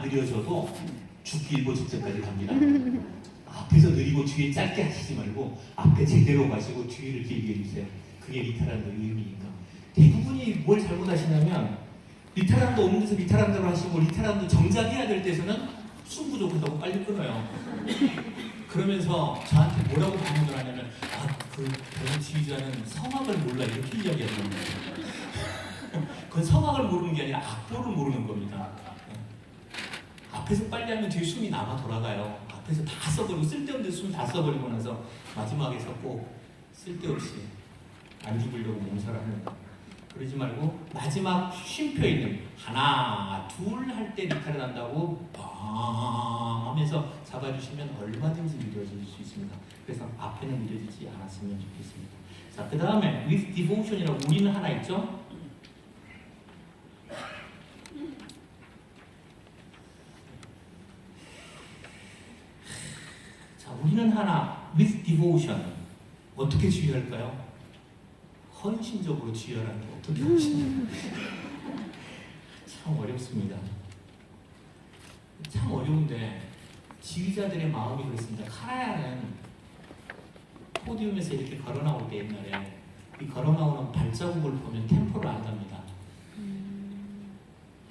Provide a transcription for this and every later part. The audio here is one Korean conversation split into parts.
느려져도 죽기 일보 직전까지 갑니다. 앞에서 느리고 뒤에 짧게 하시지 말고 앞에 제대로 가시고 뒤를 길게 해주세요. 그게 리타란도의 의미니까. 대부분이 뭘 잘못하시냐면 리타란도 없는 데서 리타란도로 하시고 리타란도 정작 해야 될 때서는 숨 부족하다고 빨리 끊어요. 그러면서 저한테 뭐라고 반응을 하냐면 그 배우 지휘자는 성악을 몰라 이렇게 이야기하는 겁니다. 그건 성악을 모르는 게 아니라 악보를 모르는 겁니다. 앞에서 빨리 하면 뒤에 숨이 남아 돌아가요. 앞에서 다 써버리고 쓸데없는 데 숨 다 써버리고 나서 마지막에서 꼭 쓸데없이 안 죽으려고 몸살하는 거. 그러지 말고 마지막 쉼표 있는 하나 둘 할 때 리타를 한다고 빵 하면서 잡아주시면 얼마든지 느려질 수 있습니다. 그래서 앞에는 느려지지 않았으면 좋겠습니다. 자, 그 다음에 with devotion이라고 우리는 하나 있죠? 자, 우리는 하나 with devotion 어떻게 주의할까요? 헌신적으로 주의하라는 게 어떻게 하시나요? 참 어렵습니다. 참 어려운데 지휘자들의 마음이 그렇습니다. 카라야는 포디움에서 이렇게 걸어 나올 때 옛날에 이 걸어 나오는 발자국을 보면 템포를 안답니다.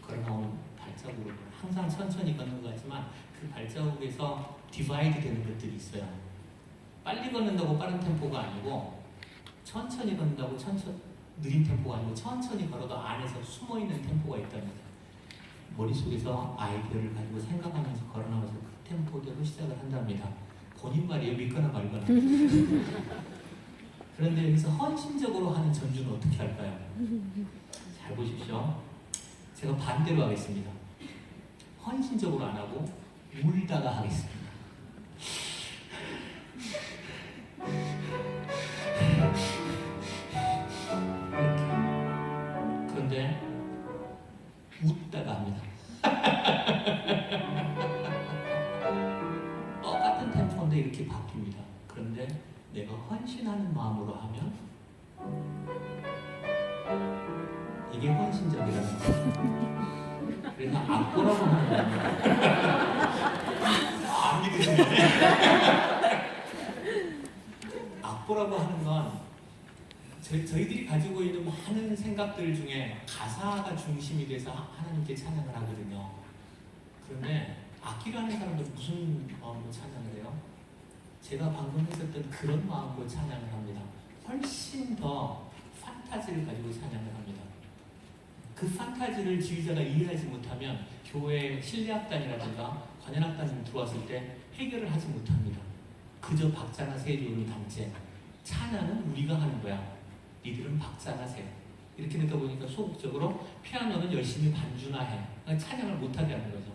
걸어 나오는 발자국을 항상 천천히 걷는 것 같지만 그 발자국에서 디바이드 되는 것들이 있어요. 빨리 걷는다고 빠른 템포가 아니고 천천히 걷는다고 느린 템포가 아니고 천천히 걸어도 안에서 숨어있는 템포가 있답니다. 머릿속에서 아이디어를 가지고 생각하면서 걸어나가서 그 템포대로 시작을 한답니다. 본인 말이에요. 믿거나 말거나. 그런데 여기서 헌신적으로 하는 전주는 어떻게 할까요? 잘 보십시오. 제가 반대로 하겠습니다. 헌신적으로 안 하고 울다가 하겠습니다. 그런데 웃다가 합니다. 똑같은 템포인데 이렇게 바뀝니다. 그런데 내가 헌신하는 마음으로 하면 이게 헌신적이라는 거예요. 그래서 악보라고 하는 겁니다. 안 믿으시네. 악보라고 하는 건 저희들이 가지고 있는 많은 생각들 중에 가사가 중심이 돼서 하나님께 찬양을 하거든요. 그런데 악기를 하는 사람들은 무슨 마음으로 찬양을 해요? 제가 방금 했었던 그런 마음으로 찬양을 합니다. 훨씬 더 판타지를 가지고 찬양을 합니다. 그 판타지를 지휘자가 이해하지 못하면 교회 실내악단이라든가 관현악단이 들어왔을 때 해결을 하지 못합니다. 그저 박자나 세조는 단체, 찬양은 우리가 하는 거야. 니들은 박자나 세. 이렇게 되다 보니까 소극적으로 피아노는 열심히 반주나 해. 찬양을 못하게 하는 거죠.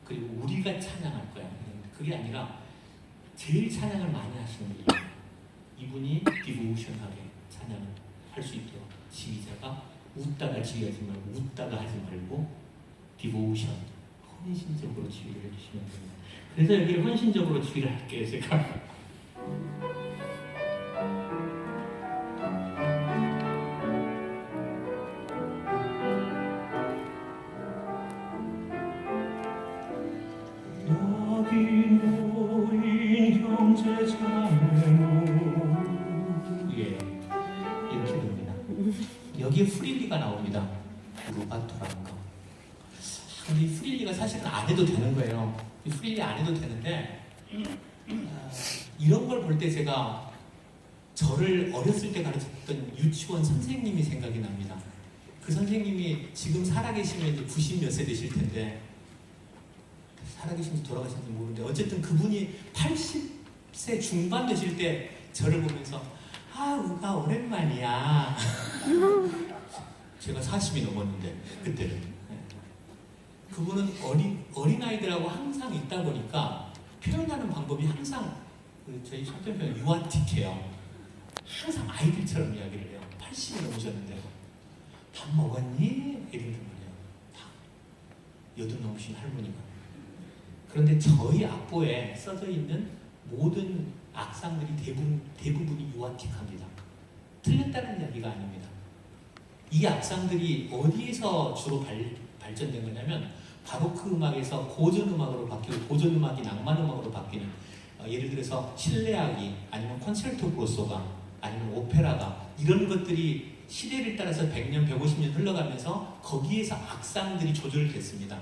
그리고 우리가 찬양할 거야. 그게 아니라 제일 찬양을 많이 하시는 분이에요. 이분이 디보셔널하게 찬양을 할 수 있도록 지휘자가 웃다가 지휘하지 말고 웃다가 하지 말고 디보션, 헌신적으로 지휘를 해주시면 됩니다. 그래서 여기 헌신적으로 지휘를 할게요. 제가 예, 이렇게 됩니다. 여기에 프릴리가 나옵니다. 루바토라는 거. 근데 이 프릴리가 사실은 안 해도 되는 거예요. 이 프릴리 안 해도 되는데 이런 걸 볼 때 제가 저를 어렸을 때 가르쳤던 유치원 선생님이 생각이 납니다. 그 선생님이 지금 살아계시면 이제 90 몇 세 되실 텐데 살아계신지 돌아가신지 모르는데 어쨌든 그분이 80세 중반 되실 때 저를 보면서 우가 오랜만이야. 제가 40이 넘었는데 그때는 그분은 어린아이들하고 항상 있다 보니까 표현하는 방법이 항상 저희 속편표현 유아틱해요. 항상 아이들처럼 이야기를 해요. 80이 넘으셨는데 밥 먹었니? 이런 말이에요. 다 80 넘으신 할머니가. 그런데 저희 악보에 써져 있는 모든 악상들이 대부분이 유아틱합니다. 틀렸다는 이야기가 아닙니다. 이 악상들이 어디에서 주로 발전된 거냐면 바로크 음악에서 고전 음악으로 바뀌고 고전 음악이 낭만 음악으로 바뀌는 예를 들어서 실내악이 아니면 콘체르토 그로소가 아니면 오페라가 이런 것들이 시대를 따라서 100년, 150년 흘러가면서 거기에서 악상들이 조절됐습니다.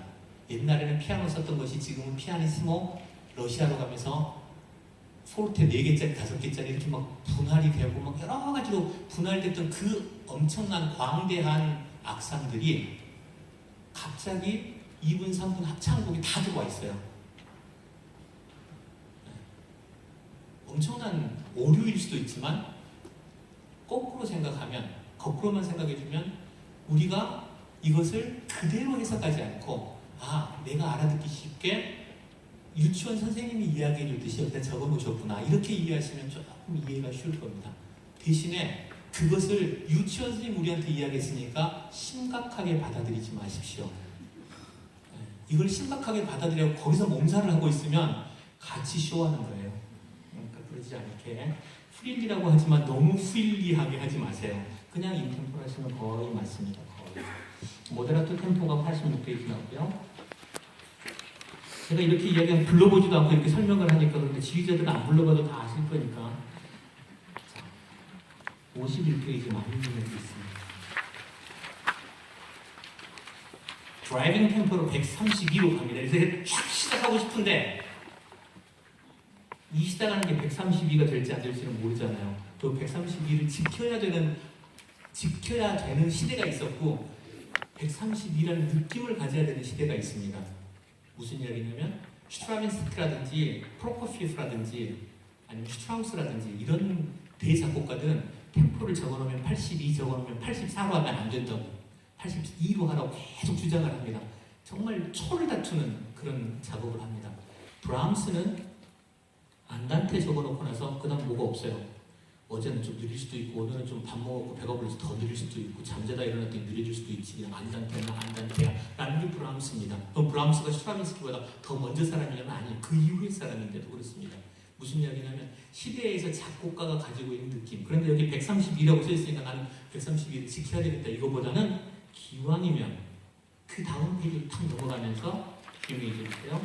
옛날에는 피아노 썼던 것이 지금은 피아니스모, 러시아로 가면서 포르테 4개짜리, 5개짜리 이렇게 막 분할이 되고 막 여러 가지로 분할됐던 그 엄청난 광대한 악상들이 갑자기 2분, 3분 합창곡이 다 들어와 있어요. 엄청난 오류일 수도 있지만 거꾸로 생각하면, 거꾸로만 생각해주면 우리가 이것을 그대로 해석하지 않고 내가 알아듣기 쉽게 유치원 선생님이 이야기해 줬듯이 여기다 적어 놓으셨구나 이렇게 이해하시면 조금 이해가 쉬울 겁니다. 대신에 그것을 유치원 선생님 우리한테 이야기했으니까 심각하게 받아들이지 마십시오. 이걸 심각하게 받아들이고 거기서 몸살을 하고 있으면 같이 쇼하는 거예요. 그러니까 그러지 않게 프릴리라고 하지만 너무 프릴리하게 하지 마세요. 그냥 인템포로 하시면 거의 맞습니다. 거의. 모데라토 템포가 86페이지 나오고요. 제가 이렇게 이야기하면 불러보지도 않고 이렇게 설명을 하니까 그런데 지휘자들은 안 불러봐도 다 아실 거니까. 자, 51페이지 많이 보내고 있습니다. 드라이빙 템포로 132로 갑니다. 그래서 쫙 시작하고 싶은데 이 시작하는 게 132가 될지 안 될지는 모르잖아요. 그 132를 지켜야 되는 시대가 있었고 132라는 느낌을 가져야 되는 시대가 있습니다. 무슨 이야기냐면 슈트라빈스키라든지 프로코피에프라든지 아니면 슈트라우스라든지 이런 대작곡가들은 템포를 적어놓으면 82 적어놓으면 84로 하면 안 된다고 82로 하라고 계속 주장을 합니다. 정말 초를 다투는 그런 작업을 합니다. 브람스는 안단테 적어놓고 나서 그다음 뭐가 없어요. 어제는 좀 느릴 수도 있고 오늘은 좀 밥 먹고 배가 불러서 더 느릴 수도 있고 잠자다 일어났더니 느려질 수도 있지. 그냥 안단테야 라는 게 브람스입니다. 그럼 브람스가 슈트라빈스키보다 더 먼저 사람이냐면 아니에요. 그 이후의 사람인데도 그렇습니다. 무슨 이야기냐면 시대에서 작곡가가 가지고 있는 느낌. 그런데 여기 132라고 써있으니까 나는 132를 지켜야 되겠다. 이거보다는 기왕이면 그 다음 페이지를 탁 넘어가면서 기억해 주세요.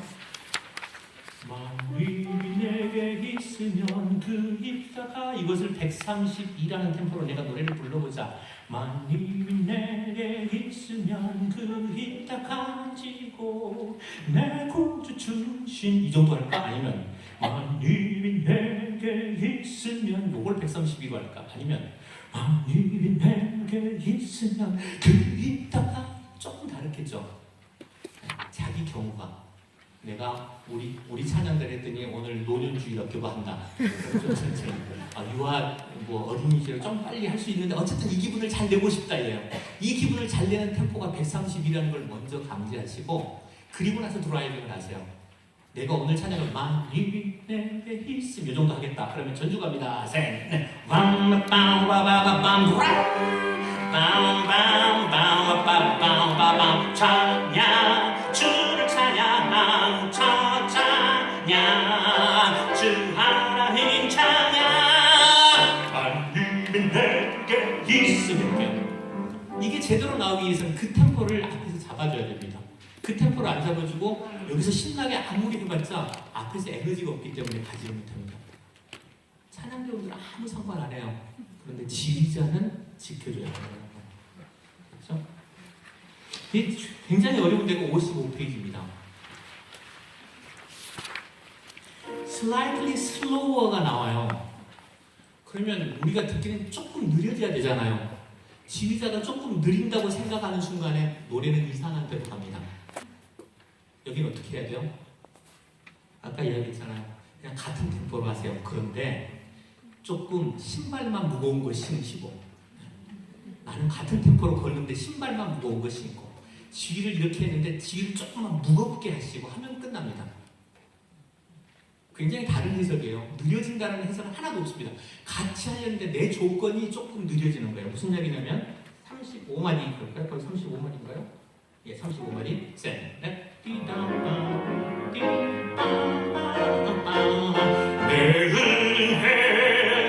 만일이 내게 있으면 그 이따가 이것을 132라는 템포로 내가 노래를 불러보자. 만일이 내게 있으면 그 이따가 지고 내 구주 주신 이 정도 할까? 아니면 만일이 내게 있으면 요걸 132로 할까? 아니면 만일이 내게 있으면 그 이따가 조금 다르겠죠. 자기 경우가 내가 우리 찬양들 했더니 오늘 노년주의라 교부한다. 좀 천천히. 유아 어린이집을 좀 빨리 할 수 있는데 어쨌든 이 기분을 잘 내고 싶다 이래요. 이 기분을 잘 내는 템포가 132라는 걸 먼저 감지하시고 그리고 나서 드라이빙을 하세요. 내가 오늘 찬양을 만일이 내게 있으면 이 정도 하겠다. 그러면 전주 갑니다. 생. 찬양 주를 찬양 찬양 주 하나님 찬양 만일이 내게 있으면 이게 제대로 나오기 위해서는 그 템포를 앞에서 잡아줘야 됩니다. 그 템포를 안 잡아주고 여기서 신나게 아무리 해봤자 앞에서 에너지가 없기 때문에 가지를 못합니다. 찬양배우들은 아무 상관 안 해요. 그런데 지휘자는 지켜줘야 돼요. 그렇죠? 이게 굉장히 어려운 데가 55페이지입니다. Slightly slower가 나와요. 그러면 우리가 듣기는 조금 느려져야 되잖아요. 지휘자가 조금 느린다고 생각하는 순간에 노래는 이상한 데로 갑니다. 여기는 어떻게 해야 돼요? 아까 이야기했잖아요. 그냥 같은 템포로 하세요. 그런데 조금 신발만 무거운 거 신으시고 나는 같은 템포로 걷는데 신발만 무거운 거 신고 지휘를 이렇게 했는데 지휘를 조금만 무겁게 하시고 하면 끝납니다. 굉장히 다른 해석이에요. 느려진다는 해석은 하나도 없습니다. 같이 하려는데 내 조건이 조금 느려지는 거예요. 무슨 얘기냐면 35마디 그럴까요? 거의 35마디인가요? 예, 35마디 셋, 넷 띠담밤 띠담밤 내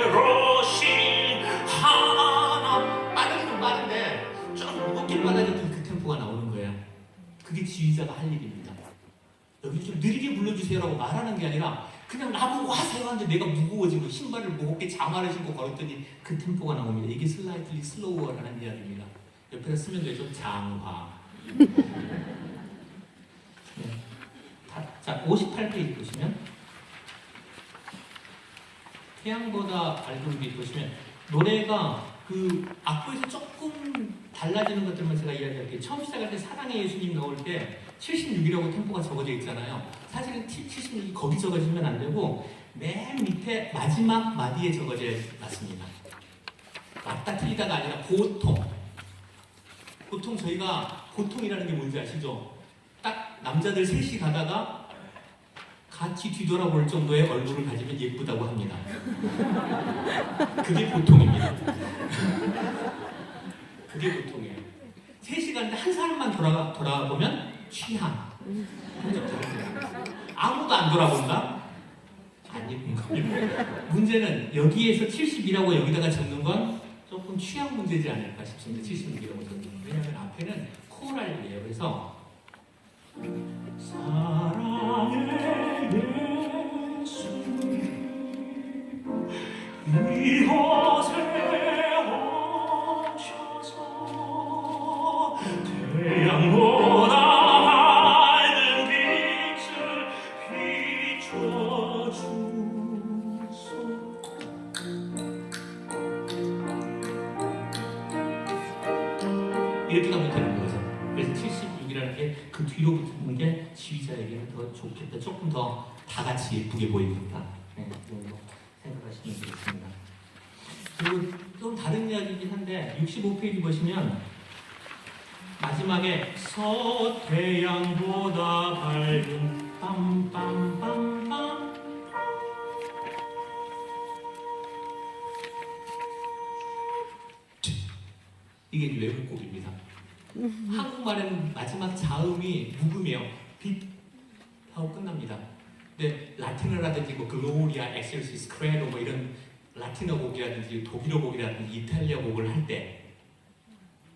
은혜로신 하나 빠르기는 빠른데 좀 무겁게 빨라졌던 그 템포가 나오는 거예요. 그게 지휘자가 할 일이에요. 좀 느리게 불러주세요라고 말하는 게 아니라 그냥 나보고 하세요 하는데 내가 무거워지고 신발을 무겁게 장화를 신고 걸었더니 그 템포가 나옵니다. 이게 슬라이틀리 슬로우라는 이야기입니다. 옆에다 쓰면 되죠. 장화. 네. 자, 58페이지 보시면 태양보다 밝은 빛 보시면 노래가 그 악보에서 조금 달라지는 것들만 제가 이야기할게요. 처음 시작할 때 사랑의 예수님 나올 때 76이라고 템포가 적어져 있잖아요. 사실은 76이 거기 적어지면 안 되고 맨 밑에 마지막 마디에 적어져야 맞습니다. 맞다 틀리다가 아니라 보통 저희가 보통이라는 게 뭔지 아시죠? 딱 남자들 셋이 가다가 같이 뒤돌아볼 정도의 얼굴을 가지면 예쁘다고 합니다. 그게 보통입니다. 그게 보통이에요. 3시 가는데 한 사람만 돌아보면 취향. 아무도 안 돌아본다? 안 예쁜 겁니다. 문제는 여기에서 70이라고 여기다가 적는 건 조금 취향 문제지 않을까 싶습니다. 76이라고 적는 건. 왜냐하면 앞에는 코랄이에요. 그래서 사랑의 예수 이곳에 오셔서 태양보다 밝은 빛을 비춰주소서. 이렇게 가면 되는 거죠. 그래서 76이라는 게 그 뒤로 붙는 게 지휘자에게는 더 좋겠다. 조금 더 다 같이 예쁘게 보이니까. 네, 이런 거 생각하시면 되겠습니다. 그리고 좀 다른 이야기이긴 한데 65페이지 보시면 마지막에 서태양보다 밝은 빰빰빰빰 이게 외국곡입니다. 한국말에는 마지막 자음이 묵음이에요. 빛 하고 끝납니다. 근데 라틴어라든지 뭐 글로리아, 엑셀시스, 크레도 뭐 이런 라틴어 곡이라든지 독일어 곡이라든지 이탈리아 곡을 할 때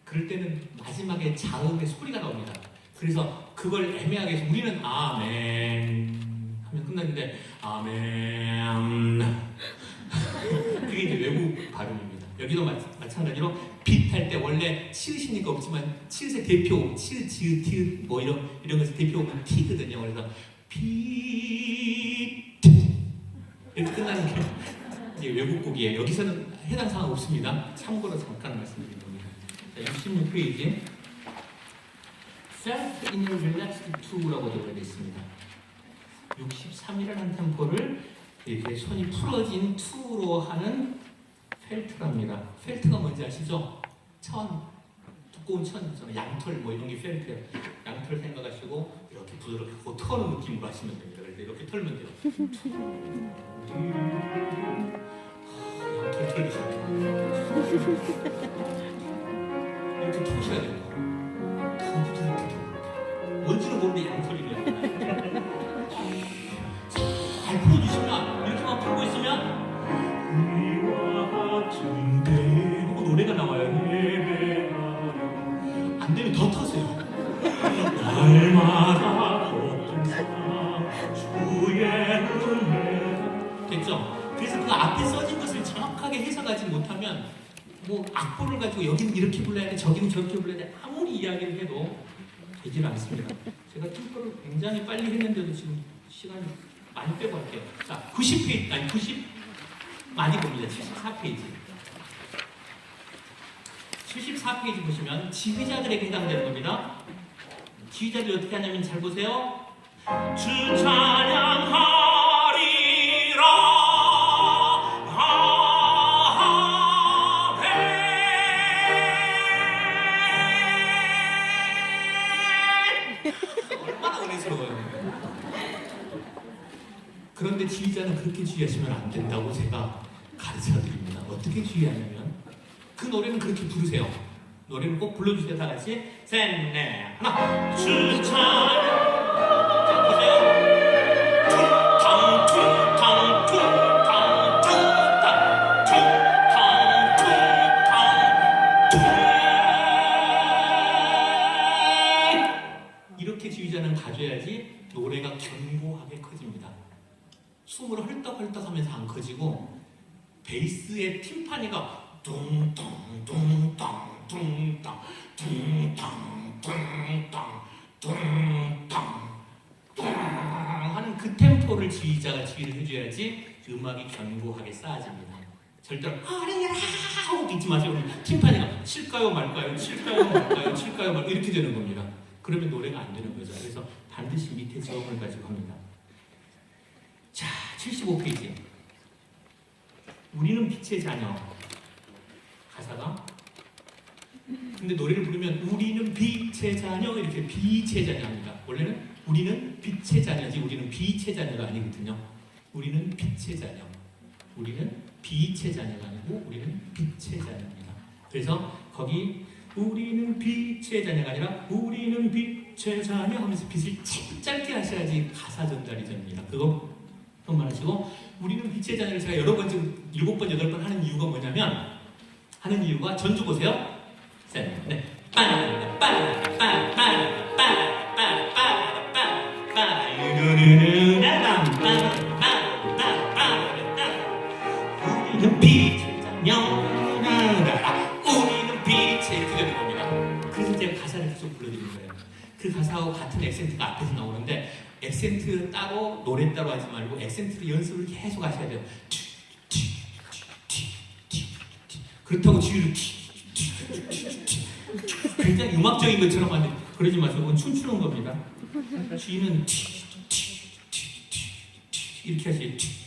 그럴 때는 마지막에 자음의 소리가 나옵니다. 그래서 그걸 애매하게 해서 우리는 아멘 하면 끝났는데 아멘 그게 이제 외국 발음입니다. 여기도 마찬가지로 빛 할 때 원래 치읓이니까 없지만 치읓의 대표 치읓, 지읒, 티읒 뭐 이런 것의 대표는 티거든요. 그래서 빛 이렇게 끝나는 게 이게 외국 곡이에요. 여기서는 해당 사항 없습니다. 참고로 잠깐 말씀드린 겁니다. 자, 66페이지 Felt in a relaxed two라고 되어 있습니다. 63이라는 템포를 이렇게 손이 풀어진 투로 하는 펠트랍니다. 펠트가 뭔지 아시죠? 천, 두꺼운 천 있잖아요. 양털 뭐 이런 게 펠트예요. 양털 생각하시고 이렇게 부드럽게 터는 느낌으로 하시면 됩니다. 그래서 이렇게 털면 돼요. 양털 털리셔야 돼요. 이렇게 터셔야 돼요. 더 부드럽게 터. 뭔지는 모르는데 양털이래요. 잘 풀어주시면 이렇게만 풀고 있으면 하고 노래가 나와요. 안 되면 더 터세요. 날마다 주의 은혜 됐죠? 그래서 그 앞에 써진 것을 정확하게 해석하지 못하면 뭐 악보를 가지고 여기는 이렇게 불러야 돼, 저기는 저렇게 불러야 돼 아무리 이야기를 해도 되질 않습니다. 제가 템포를 굉장히 빨리 했는데도 지금 시간이 많이 빼고 할게요. 자, 90페이지 아니 90 많이 봅니다. 74페이지. 74페이지 보시면 지휘자들에게 해당되는 겁니다. 지휘자들이 어떻게 하냐면 잘 보세요. 주 찬양하리라 얼마나 은혜스러워요. 그런데 지휘자는 그렇게 지휘하시면 안 된다고 제가 가르쳐드립니다. 어떻게 지휘하냐면 그 노래는 그렇게 부르세요. 노래는 꼭 불러주세요. 다 같이 셋, 넷, 하나 주 찬양 자 보세요. 퉁탕 퉁탕 퉁탕 퉁탕 퉁탕 퉁탕 이렇게 지휘자는 가져야지 노래가 견고 견고하게 커집니다. 숨을 헐떡헐떡 하면서 안 커지고 베이스의 팀파니가 둥땅 둥땅 둥땅 둥땅 둥땅 둥땅 하는 그 템포를 지휘자가 지휘를 해줘야지 음악이 견고하게 쌓아집니다. 절대로 아리야 하고 뛰지 마세요. 팀파니가 칠까요 말까요? 칠까요 말까요? 칠까요 말까요? 이렇게 되는 겁니다. 그러면 노래가 안 되는 거죠. 그래서 반드시 밑에 저음을 가지고 합니다. 자, 75페이지. 우리는 빛의 자녀. 가사가. 근데 노래를 부르면 우리는 빛의 자녀 이렇게 빛의 자녀 합니다. 원래는 우리는 빛의 자녀지 우리는 빛의 자녀가 아니거든요. 우리는 빛의 자녀. 우리는 빛의 자녀가 아니고 우리는 빛의 자녀입니다. 그래서 거기 우리는 빛의 자녀가 아니라 우리는 빛의 자녀 하면서 빛을 짧게 하셔야지 가사 전달이 됩니다. 그거 그만하시고 우리는 빛의 자녀를 제가 여러 번 지금 7번, 8번 하는 이유가 뭐냐면 하는 이유가 전주 보세요. 네. 우리는 빛의 자녀라 우리는 빛의 그게 되는 겁니다. 그래서 제가 가사를 계속 불러드리는 거예요. 그 가사하고 같은 액센트가 앞에서 나오는데 액센트 따로 노래 따로 하지 말고 액센트로 연습을 계속 하셔야 돼요. 그렇다고 지휘를 굉장히 음악적인 것처럼 하는데 그러지 마시고 그건 춤추는 겁니다. 지휘는 이렇게 하시죠.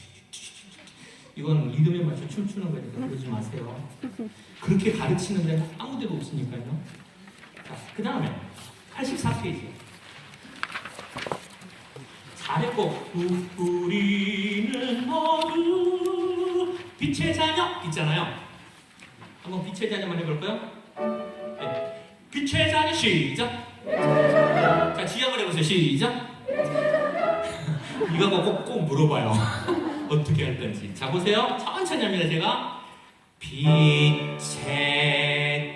이건 리듬에 맞춰 춤추는 거니까 그러지 마세요. 그렇게 가르치는 데는 아무 데도 없으니까요. 자, 그 다음에 84페이지. 잘했고 우리는 모두 빛의 자녀 있잖아요. 한번 빛의 자녀만 해볼까요? 네. 빛의 자녀 시작. 자, 지휘 한번 해보세요. 시작. 이거 꼭 물어봐요. 어떻게 할 건지. 자, 보세요. 천천히 합니다. 제가 빛의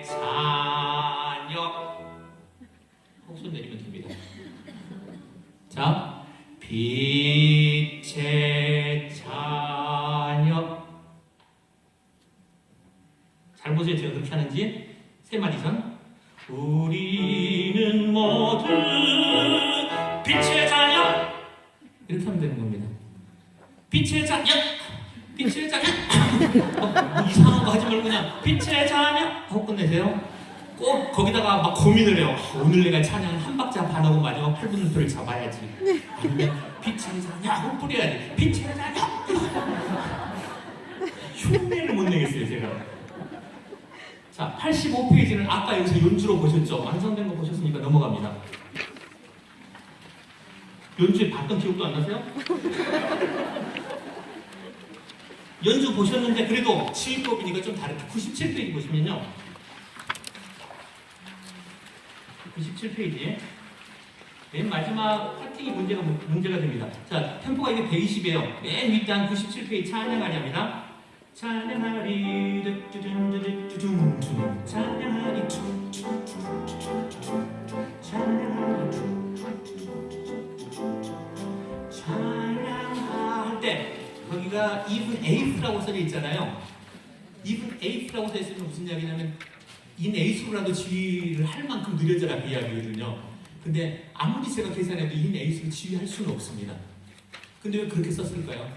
자녀 혹순 내리면 됩니다. 자, 빛의 자녀. 잘 보세요. 제가 그렇게 하는지. 세 마디 전. 우리는 모두 빛의 자녀. 이렇게 하면 되는 겁니다. 빛의 자녀. 빛의 자녀. 이상한 거 하지 말고 그냥 빛의 자녀 하고 끝내세요. 꼭 거기다가 막 고민을 해요. 오늘 내가 찬양 한 박자 반하고 마지막 8분음표를 잡아야지. 아니면 빛의 자녀 하고 뿌려야지. 빛의 자녀. 흉내를 못 내겠어요 제가. 자, 85페이지는 아까 여기서 연주로 보셨죠? 완성된 거 보셨으니까 넘어갑니다. 연주에 봤던 기억도 안 나세요? 연주 보셨는데 그래도 지휘법이니까 좀 다르게 97페이지 보시면요. 97페이지에 맨 마지막 파팅이 문제가 됩니다. 자, 템포가 이게 120이에요. 맨 윗에 한 97페이지 찬양하리 합니다. 찬양하리 두두두두두두두 찬양하리 찬양하리 찬양할 때 거기가 even eighth라고 써져 있잖아요. even eighth라고 써 있으면 무슨 이야기냐면 in eighth로라도 지휘를 할 만큼 느려져라 그 이야기거든요. 근데 아무리 제가 계산해도 in eighth로 지휘할 수는 없습니다. 근데 왜 그렇게 썼을까요?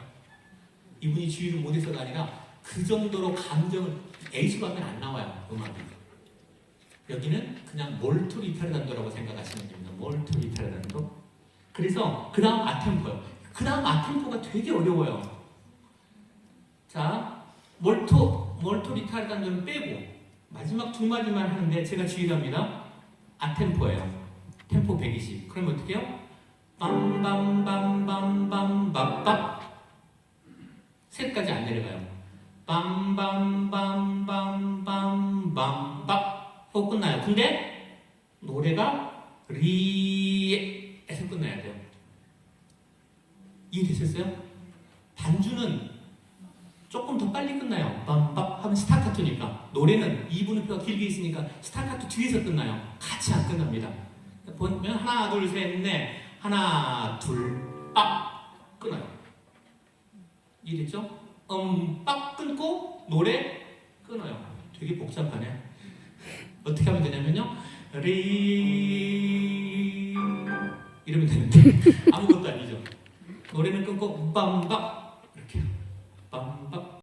이분이 지휘를 못해서가 아니라 그 정도로 감정을 eighth로 하면 안 나와요. 음악이. 여기는 그냥 몰토 리타르단도라고 생각하시면 됩니다. 몰토 리타르단도. 그래서 그 다음 아템포요. 그 다음 아템포가 되게 어려워요. 자, 몰토 리타르단도는 빼고 마지막 두 마디만 하는데 제가 지휘를 합니다. 아템포예요. 템포 120. 그러면 어떻게 해요? 빰빰빰빰빰빰빰 셋까지 안 내려가요. 빰빰빰빰빰빰빰 하고 끝나요. 근데 노래가 리에서 끝나야 돼요. 이해되셨어요? 반주는 조금 더 빨리 끝나요. 빰빰 하면 스타카토니까. 노래는 2분음표가 길게 있으니까 스타카토 뒤에서 끝나요. 같이 안 끝납니다. 보면 하나 둘 셋 넷 하나 둘 빰빰 빡 끊어요. 이랬죠? 빡 끊고 노래 끊어요. 되게 복잡하네. 어떻게 하면 되냐면요. 리 이러면 되는데 아무것도 아니죠. 노래는 끊고 빰박